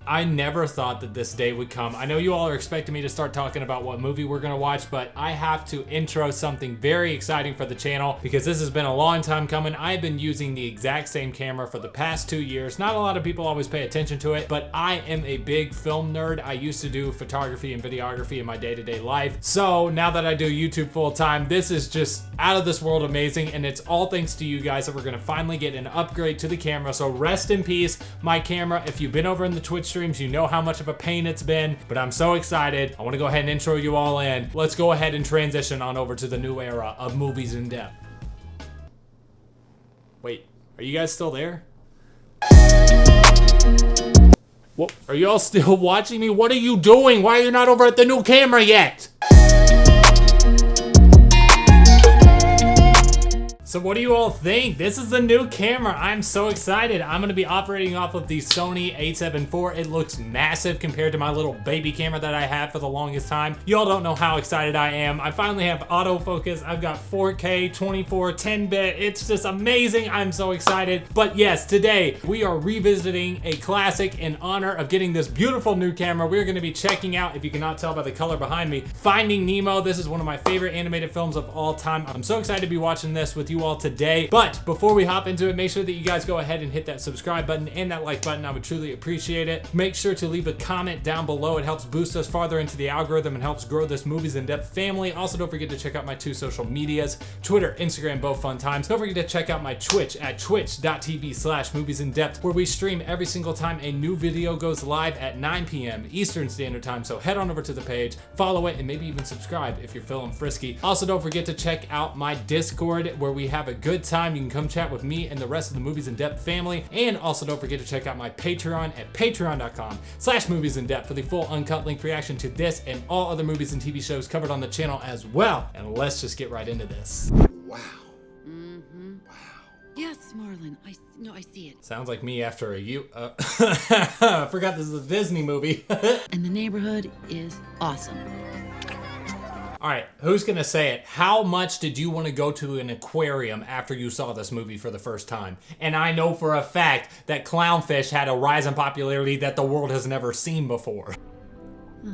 I never thought that this day would come. I know you all are expecting me to start talking about what movie we're gonna watch, but I have to intro something very exciting for the channel because this has been a long time coming. I've been using the exact same camera for the past 2 years. Not a lot of people always pay attention to it, but I am a big film nerd. I used to do photography and videography in my day-to-day life. So now that I do YouTube full time, this is just out of this world amazing, and it's all thanks to you guys that we're gonna finally get an upgrade to the camera. So rest in peace, my camera. If you've been over in the Twitch streams, you know how much of a pain it's been, but I'm so excited. I wanna go ahead and intro you all in. Let's go ahead and transition on over to the new era of Movies in Depth. Wait, are you guys still there? What? Are you all still watching me? What are you doing? Why are you not over at the new camera yet? So what do you all think? This is the new camera. I'm so excited. I'm gonna be operating off of the Sony a7 IV. It looks massive compared to my little baby camera that I had for the longest time. Y'all don't know how excited I am. I finally have autofocus. I've got 4K, 24, 10-bit. It's just amazing. I'm so excited. But yes, today we are revisiting a classic in honor of getting this beautiful new camera. We're gonna be checking out, if you cannot tell by the color behind me, Finding Nemo. This is one of my favorite animated films of all time. I'm so excited to be watching this with you all today. But before we hop into it, make sure that you guys go ahead and hit that subscribe button and that like button. I would truly appreciate it. Make sure to leave a comment down below. It helps boost us farther into the algorithm and helps grow this Movies in Depth family. Also, don't forget to check out my 2 social medias, Twitter, Instagram, both fun times. Don't forget to check out my Twitch at twitch.tv/moviesindepth, where we stream every single time a new video goes live at 9 p.m. Eastern Standard Time. So head on over to the page, follow it, and maybe even subscribe if you're feeling frisky. Also, don't forget to check out my Discord, where we have a good time. You can come chat with me and the rest of the Movies in Depth family. And also don't forget to check out my Patreon at patreon.com/moviesindepth for the full uncut length reaction to this and all other movies and TV shows covered on the channel as well. And let's just get right into this. Wow. Mm-hmm. Wow. Yes, Marlon. I see it. Sounds like me after a I forgot this is a Disney movie. And the neighborhood is awesome. All right, who's gonna say it? How much did you want to go to an aquarium after you saw this movie for the first time? And I know for a fact that clownfish had a rise in popularity that the world has never seen before. Oh,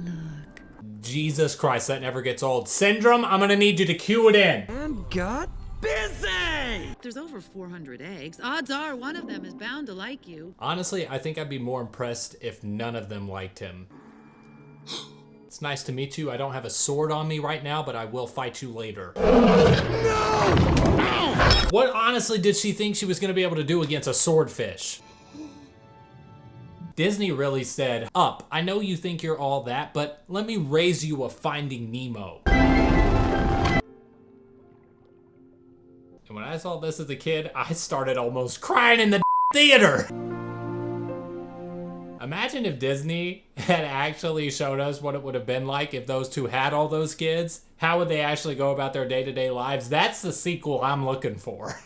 look. Jesus Christ, that never gets old. Syndrome, I'm gonna need you to cue it in. And got busy! There's over 400 eggs. Odds are one of them is bound to like you. Honestly, I think I'd be more impressed if none of them liked him. It's nice to meet you. I don't have a sword on me right now, but I will fight you later. No! What honestly did she think she was gonna be able to do against a swordfish? Disney really said, "Up, I know you think you're all that, but let me raise you a Finding Nemo." And when I saw this as a kid, I started almost crying in the theater. Imagine if Disney had actually showed us what it would have been like if those two had all those kids. How would they actually go about their day-to-day lives? That's the sequel I'm looking for.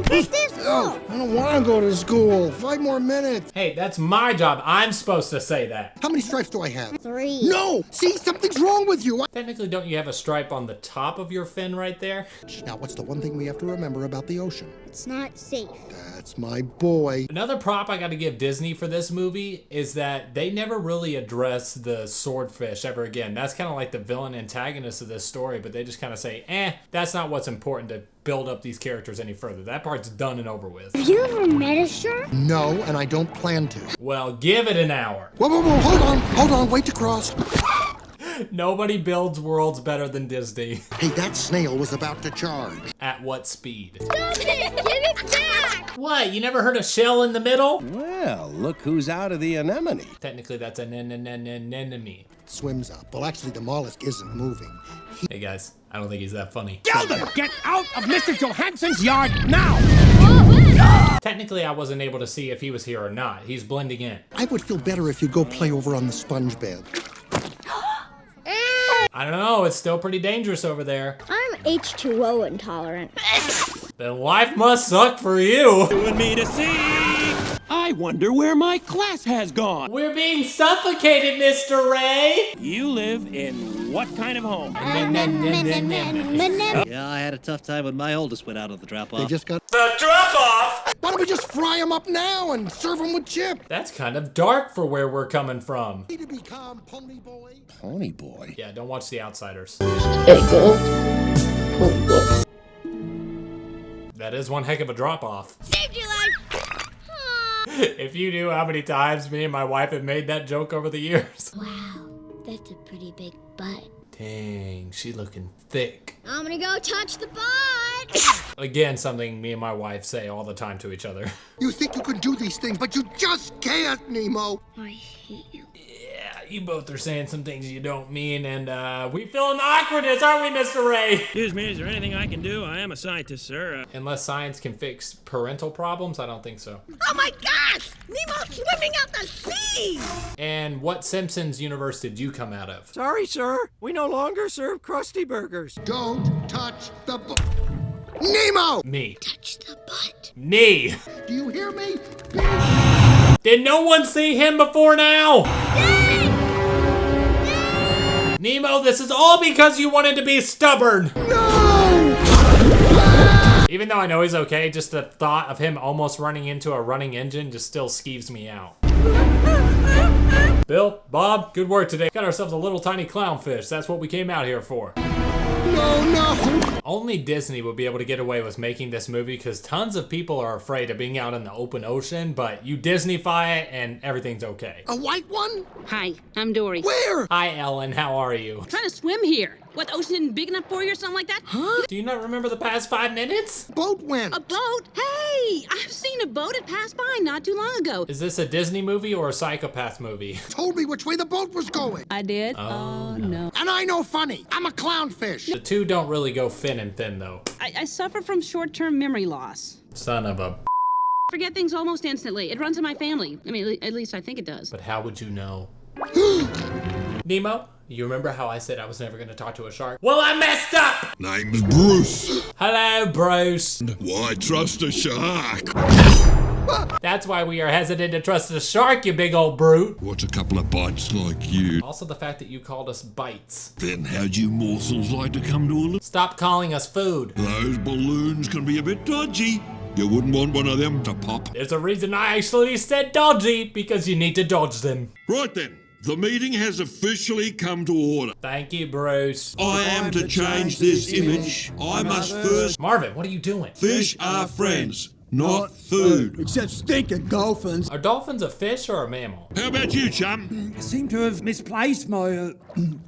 Oh, I don't want to go to school. 5 more minutes. Hey, that's my job. I'm supposed to say that. How many stripes do I have? 3. No! See, something's wrong with you. Technically, don't you have a stripe on the top of your fin right there? Now, what's the one thing we have to remember about the ocean? It's not safe. That's my boy. Another prop I gotta give Disney for this movie is that they never really address the swordfish ever again. That's kind of like the villain antagonist of this story, but they just kind of say, that's not what's important to build up these characters any further. That part's done and over with. Have you ever met a shark? No, and I don't plan to. Well, give it an hour. Whoa, hold on, wait to cross. Nobody builds worlds better than Disney. Hey, that snail was about to charge. At what speed? Stop it! Give it back! What, you never heard a shell in the middle? Well, look who's out of the anemone. Technically, that's an enemy. Swims up. Well, actually, the mollusk isn't moving. Hey guys, I don't think he's that funny. Gelder, get out of Mr. Johansson's yard now! Technically, I wasn't able to see if he was here or not. He's blending in. I would feel better if you go play over on the sponge bed. I don't know, it's still pretty dangerous over there. I'm H2O intolerant. Then life must suck for you. You and me to see! I wonder where my class has gone. We're being suffocated, Mr. Ray. You live in What kind of home? Yeah, I had a tough time when my oldest went out on the drop-off. They just got. The drop-off! Why don't we just fry them up now and serve them with chip? That's kind of dark for where we're coming from. Need to be calm, pony boy. Pony boy? Yeah, don't watch The Outsiders. That is one heck of a drop-off. Saved your life. If you knew how many times me and my wife have made that joke over the years. Wow, that's a pretty big butt. Dang, she looking thick. I'm gonna go touch the butt. Again, something me and my wife say all the time to each other. You think you can do these things, but you just can't, Nemo. I hate you. Yeah, you both are saying some things you don't mean, and we feel an awkwardness, aren't we, Mr. Ray? Excuse me, is there anything I can do? I am a scientist, sir. Unless science can fix parental problems, I don't think so. Oh my gosh! Nemo's swimming out the sea! And what Simpsons universe did you come out of? Sorry, sir. We no longer serve Krusty Burgers. Don't touch the Nemo! Me. Touch the butt. Me. Do you hear me? Did no one see him before now? Nemo, this is all because you wanted to be stubborn. No! Even though I know he's okay, just the thought of him almost running into a running engine just still skeeves me out. Bill, Bob, good work today. Got ourselves a little tiny clownfish. That's what we came out here for. No! Only Disney would be able to get away with making this movie because tons of people are afraid of being out in the open ocean, but you Disney-fy it and everything's okay. A white one? Hi, I'm Dory. Where? Hi, Ellen. How are you? Trying to swim here. What, the ocean isn't big enough for you or something like that? Huh? Do you not remember the past 5 minutes? Boat went. A boat? Hey, I've seen a boat. It passed by not too long ago. Is this a Disney movie or a psychopath movie? Told me which way the boat was going. I did? Oh, no. And I know funny. I'm a clownfish. The two don't really go fin and fin, though. I suffer from short-term memory loss. Son of a... Forget things almost instantly. It runs in my family. I mean, at least I think it does. But how would you know? Nemo, you remember how I said I was never going to talk to a shark? Well, I messed up! Name's Bruce. Hello, Bruce. Why trust a shark? That's why we are hesitant to trust a shark, you big old brute. What's a couple of bites like you? Also the fact that you called us bites. Then how'd you morsels like to come to a look? Stop calling us food. Those balloons can be a bit dodgy. You wouldn't want one of them to pop. There's a reason I actually said dodgy, because you need to dodge them. Right then, the meeting has officially come to order. Thank you, Bruce. I am to change this image. I must first. Marvin, what are you doing? Fish are friends, not food. Except stinking dolphins. Are dolphins a fish or a mammal? How about you, chum? I seem to have misplaced my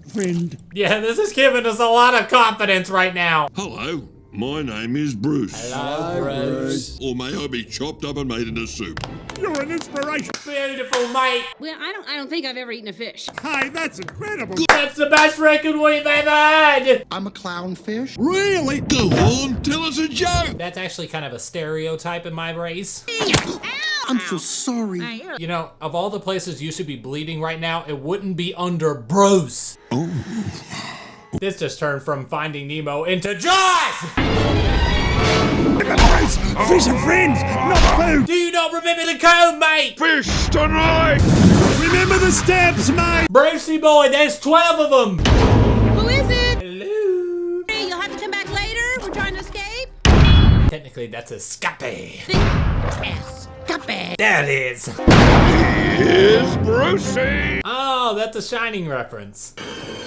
friend. Yeah, this is giving us a lot of confidence right now. Hello, my name is Bruce. Hello, Bruce. Or may I be chopped up and made into soup. You're an inspiration. Beautiful, mate. Well, I don't think I've ever eaten a fish. Hi, that's incredible. That's the best record we've ever had. I'm a clownfish. Really? Go on, tell us a joke. That's actually kind of a stereotype in my race. I'm so sorry. You know, of all the places you should be bleeding right now, it wouldn't be under Bruce. Oh. This just turned from Finding Nemo into Jaws! Fish are friends, not food. Do you not remember the code, mate? Fish tonight! Remember the steps, mate. Brucey boy, there's 12 of them! Who is it? Hello? Hey, you'll have to come back later. We're trying to escape. Technically, that's a scape. Escape. There it is. Here's Brucey! Oh, that's a Shining reference.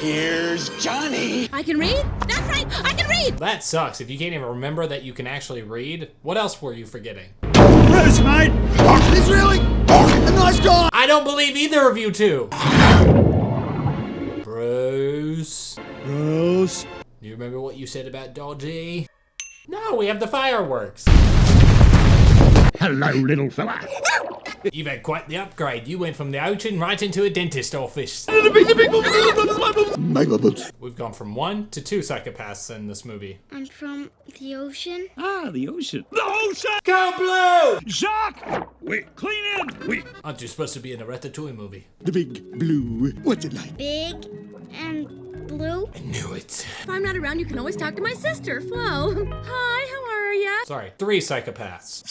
I can read? That's right, I can read! That sucks. If you can't even remember that you can actually read, what else were you forgetting? Bruce, mate. He's really a nice guy. I don't believe either of you two. Bruce. Bruce. Do you remember what you said about Dodgy? No, we have the fireworks. Hello, little fella. You've had quite the upgrade. You went from the ocean right into a dentist office. We've gone from 1 to 2 psychopaths in this movie. I'm from the ocean. Ah, the ocean. The ocean! Go blue! Jacques! Wait, clean in! Wait. Aren't you supposed to be in a Ratatouille movie? The big blue. What's it like? Big and blue. I knew it. If I'm not around, you can always talk to my sister, Flo. Hi, how are ya? Sorry, 3 psychopaths.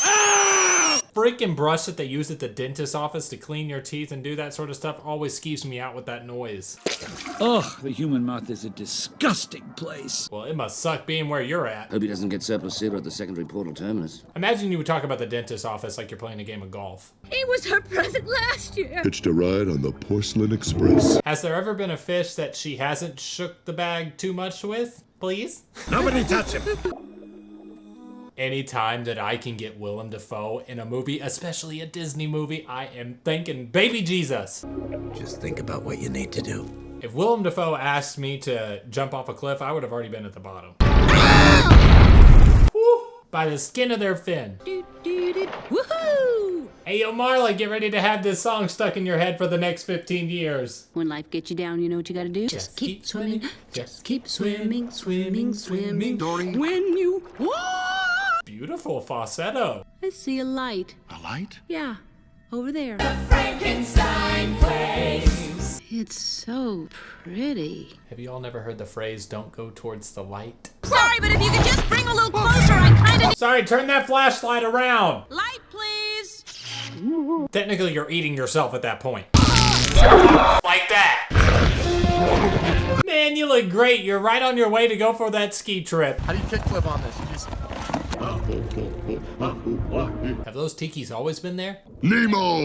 Ah! Freaking brush that they use at the dentist's office to clean your teeth and do that sort of stuff always skeeves me out with that noise. Ugh, the human mouth is a disgusting place. Well, it must suck being where you're at. Hope he doesn't get surplus zero at the secondary portal terminus. Imagine you would talk about the dentist's office like you're playing a game of golf. It was her present last year. Hitched a ride on the Porcelain Express. Has there ever been a fish that she hasn't shook the bag too much with? Please? Nobody touch him. Anytime that I can get Willem Dafoe in a movie, especially a Disney movie, I am thinking baby Jesus. Just think about what you need to do. If Willem Dafoe asked me to jump off a cliff, I would have already been at the bottom. Woo! By the skin of their fin. Woohoo! Hey, yo, Marla, get ready to have this song stuck in your head for the next 15 years. When life gets you down, you know what you gotta do? Just keep swimming. Just keep swimming, swimming, swimming. Dory. When you... Beautiful falsetto. I see a light. A light? Yeah, over there. Frankenstein plays. It's so pretty. Have you all never heard the phrase, don't go towards the light? Sorry, but if you could just bring a little closer, I kinda... Sorry, turn that flashlight around. Light, please. Technically, you're eating yourself at that point. Like that. Man, you look great. You're right on your way to go for that ski trip. How do you kickflip on this? You just... Have those tikis always been there? Nemo,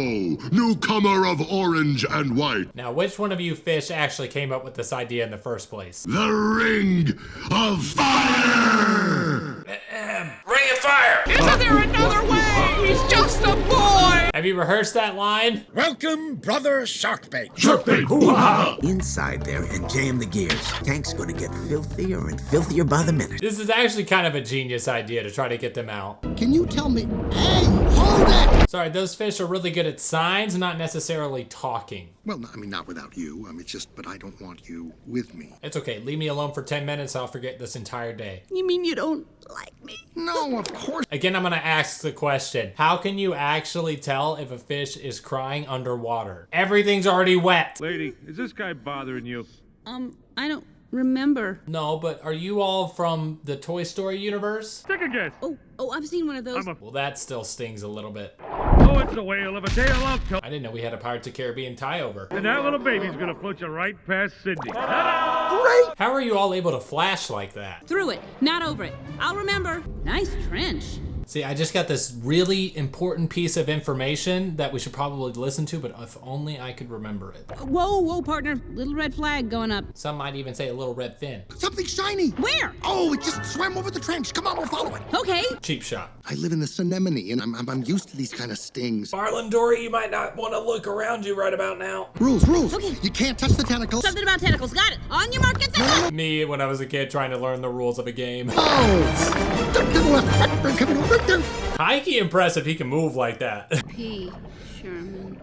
newcomer of orange and white. Now, which one of you fish actually came up with this idea in the first place? The Ring of Fire! Ring of Fire! Isn't there another way? He's just a boy! Have you rehearsed that line? Welcome, brother Sharkbait. Sharkbait, hoo-ha! Inside there and jam the gears. Tank's gonna get filthier and filthier by the minute. This is actually kind of a genius idea to try to get them out. Can you tell me? Hey, hold it! Sorry, those fish are really good at signs, not necessarily talking. Well, I mean, not without you. It's just, but I don't want you with me. It's okay, leave me alone for 10 minutes, I'll forget this entire day. You mean you don't like me? No, of course. Again, I'm gonna ask the question. How can you actually tell if a fish is crying underwater? Everything's already wet. Lady, is this guy bothering you? I don't remember. No, but are you all from the Toy Story universe? Take a guess. Oh, I've seen one of those. Well, that still stings a little bit. Oh, it's a whale of a tale of tell. I didn't know we had a Pirates of the Caribbean tie-over. And that little baby's gonna float you right past Sydney. How are you all able to flash like that? Through it, not over it. I'll remember. Nice trench. See, I just got this really important piece of information that we should probably listen to, but if only I could remember it. Whoa, partner. Little red flag going up. Some might even say a little red fin. Something shiny. Where? Oh, it just swam over the trench. Come on, we'll follow it. Okay. Cheap shot. I live in the Anemone, and I'm used to these kind of stings. Marlon, Dory, you might not want to look around you right about now. Rules. Okay. You can't touch the tentacles. Something about tentacles. Got it. On your mark, get set. Me, when I was a kid, trying to learn the rules of a game. Oh! Duck to the left. Right, coming over right there. Hikey impressive he can move like that. P. Sherman.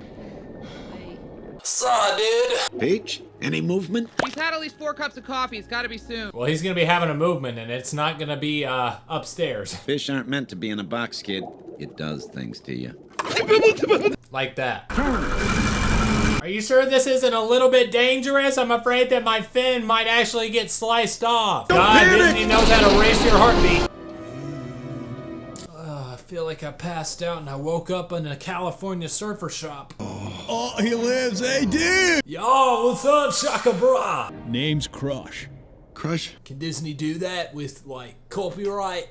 Saw, dude. Peach, any movement? He's had at least 4 cups of coffee. It's gotta be soon. Well, he's gonna be having a movement, and it's not gonna be upstairs. Fish aren't meant to be in a box, kid. It does things to you. Like that. Are you sure this isn't a little bit dangerous? I'm afraid that my fin might actually get sliced off. God, Disney knows how to race your heartbeat. I feel like I passed out and I woke up in a California surfer shop. Oh, he lives. Hey, dude. Yo, what's up, Shaka Bra? Name's Crush. Crush? Can Disney do that with, like, copyright?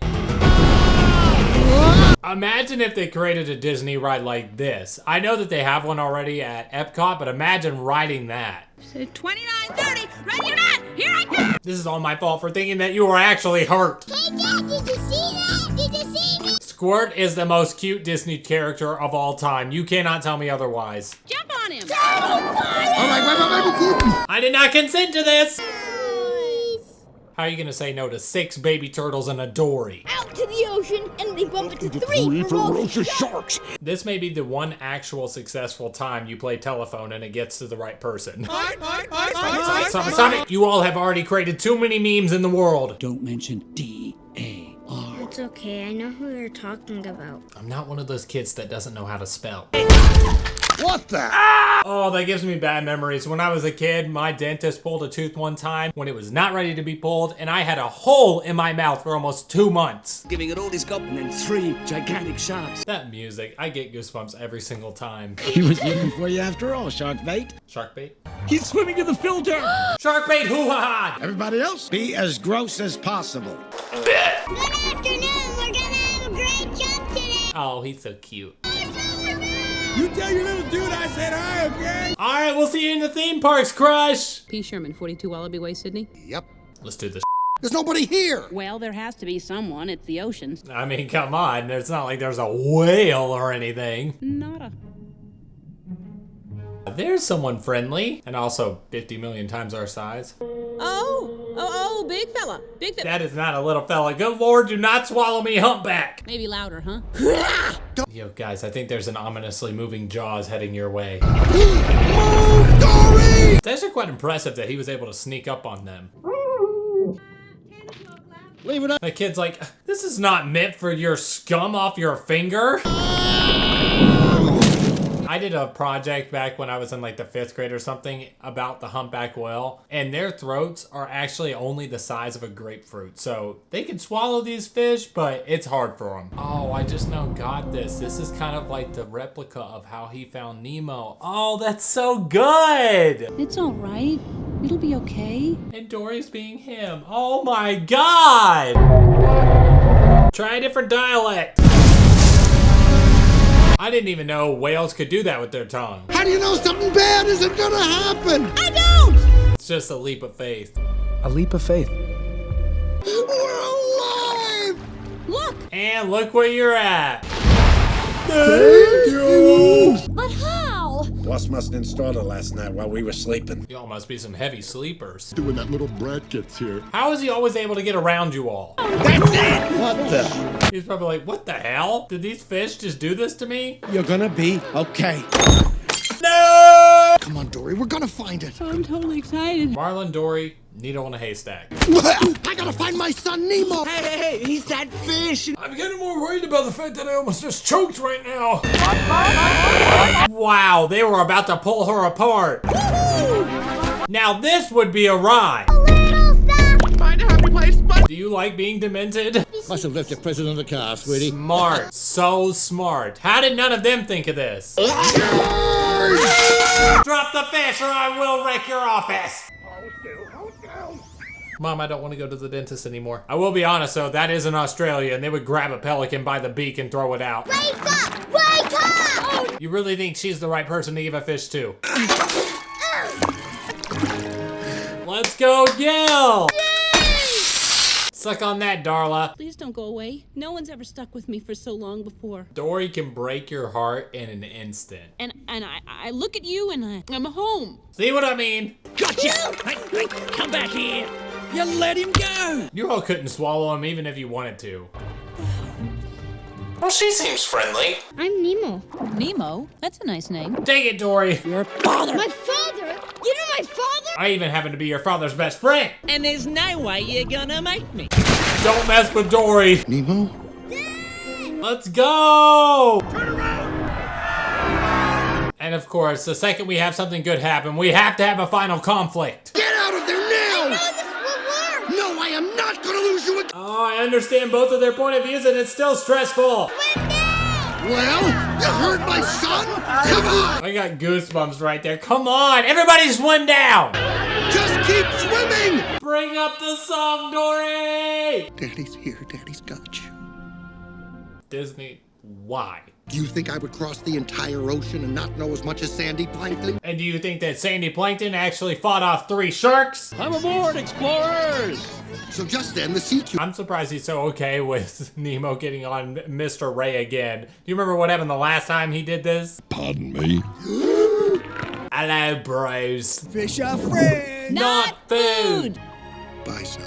Imagine if they created a Disney ride like this. I know that they have one already at Epcot, but imagine riding that. 29:30. Ready or not? Here I come. This is all my fault for thinking that you were actually hurt. Hey, Dad, did you see that? Did you see me? Squirt is the most cute Disney character of all time. You cannot tell me otherwise. Jump on him. All right. I did not consent to this. How are you gonna say no to 6 baby turtles and a dory? Out to the ocean and they bump into 3 ferocious sharks. This may be the one actual successful time you play telephone and it gets to the right person. Stop it! You all have already created too many memes in the world. Don't mention D-A-R. It's okay, I know who you're talking about. I'm not one of those kids that doesn't know how to spell. What the? Oh, that gives me bad memories. When I was a kid, my dentist pulled a tooth one time when it was not ready to be pulled, and I had a hole in my mouth for almost 2 months. Giving it all he's got and then 3 gigantic sharks. That music, I get goosebumps every single time. He was looking for you after all, shark bait. Shark bait? He's swimming in the filter. Shark bait, hoo-ha! Everybody else, be as gross as possible. Good afternoon. We're gonna have a great job today. Oh, he's so cute. You tell your little dude I said hi, okay? All right, we'll see you in the theme parks, Crush. P. Sherman, 42 Wallaby Way, Sydney. Yep. Let's do this. There's nobody here. Well, there has to be someone. It's the oceans. I mean, come on. It's not like there's a whale or anything. Nada. There's someone friendly, and also 50 million times our size. Oh, big fella. Big fella. That is not a little fella. Good Lord, do not swallow me, humpback. Maybe louder, huh? Yo, guys, I think there's an ominously moving jaws heading your way. Move, Dory! It's actually quite impressive that he was able to sneak up on them. Leave it up. The kid's like, this is not meant for your scum off your finger. I did a project back when I was in like the 5th grade or something about the humpback whale, and their throats are actually only the size of a grapefruit. So they can swallow these fish, but it's hard for them. Oh, I just now got this. This is kind of like the replica of how he found Nemo. Oh, that's so good. It's all right. It'll be okay. And Dory's being him. Oh my God. Try a different dialect. I didn't even know whales could do that with their tongue. How do you know something bad isn't gonna happen? I don't. It's just a leap of faith. A leap of faith. We're alive! Look! And look where you're at. Thank you! But how? Boss must have installed it last night while we were sleeping. Y'all must be some heavy sleepers. When that little brat gets here. How is he always able to get around you all? That's it! What the? He's probably like, what the hell? Did these fish just do this to me? You're gonna be okay. No! Come on, Dory, we're gonna find it. I'm totally excited. Marlin, Dory, needle in a haystack. I gotta find my son Nemo! Hey, he's that fish! I'm getting more worried about the fact that I almost just choked right now. Wow, they were about to pull her apart. Now this would be a ride. Find a happy place, but Do you like being demented? Must have left the president of the car, sweetie. Smart, so smart. How did none of them think of this? Drop the fish or I will wreck your office. Mom, I don't want to go to the dentist anymore. I will be honest though, that is in Australia and they would grab a pelican by the beak and throw it out. Wake up! Wake up! You really think she's the right person to give a fish to? Let's go, Gil! Suck on that, Darla. Please don't go away. No one's ever stuck with me for so long before. Dory can break your heart in an instant. And I look at you and I'm home. See what I mean? Gotcha! Hey, come back here. You let him go. You all couldn't swallow him even if you wanted to. Well, she seems friendly. I'm Nemo. Nemo? That's a nice name. Dang it, Dory. Your father. My father? You know my father? I even happen to be your father's best friend. And there's no way you're gonna make me. Don't mess with Dory. Nemo? Let's go! Turn around! And of course, the second we have something good happen, we have to have a final conflict. Get out of there now! No, this will work. No, I am not gonna lose you again! Oh, I understand both of their point of views and it's still stressful. Well, you heard my son? Come on! I got goosebumps right there. Come on, everybody swim down! Just keep swimming! Bring up the song, Dory! Daddy's here, Daddy's got you. Disney, why? Do you think I would cross the entire ocean and not know as much as Sandy Plankton? And do you think that Sandy Plankton actually fought off 3 sharks? Come aboard, explorers. So just then, the sea cucumber. I'm surprised he's so okay with Nemo getting on Mr. Ray again. Do you remember what happened the last time he did this? Pardon me. Hello, bros. Fish are friends. Not food. Bye, son.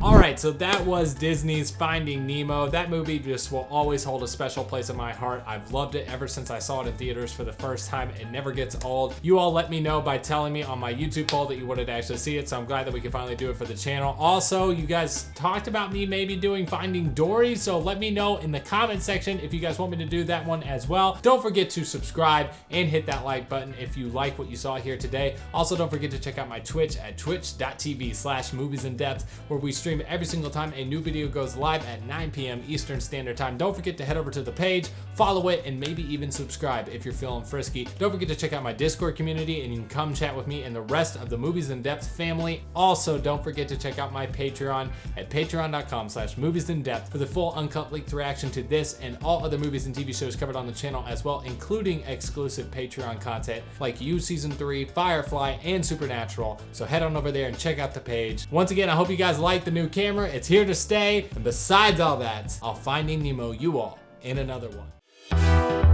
All right. right, so that was Disney's Finding Nemo. That movie just will always hold a special place in my heart. I've loved it ever since I saw it in theaters for the first time. It never gets old. You all let me know by telling me on my YouTube poll that you wanted to actually see it, so I'm glad that we can finally do it for the channel. Also, you guys talked about me maybe doing Finding Dory, so let me know in the comment section if you guys want me to do that one as well. Don't forget to subscribe and hit that like button if you like what you saw here today. Also, don't forget to check out my Twitch at twitch.tv/moviesinDepth, where we stream every single time a new video goes live at 9 p.m. Eastern Standard Time. Don't forget to head over to the page, follow it, and maybe even subscribe if you're feeling frisky. Don't forget to check out my Discord community, and you can come chat with me and the rest of the Movies in Depth family. Also, don't forget to check out my Patreon at patreon.com/moviesinDepth for the full uncut leaked reaction to this and all other movies and TV shows covered on the channel as well, including exclusive Patreon content like You Season 3, Firefly, and Supernatural. So head on over there and check out the page. Once again, I hope you guys like the new camera. It's here to stay. And besides all that, I'll Finding Nemo you all in another one.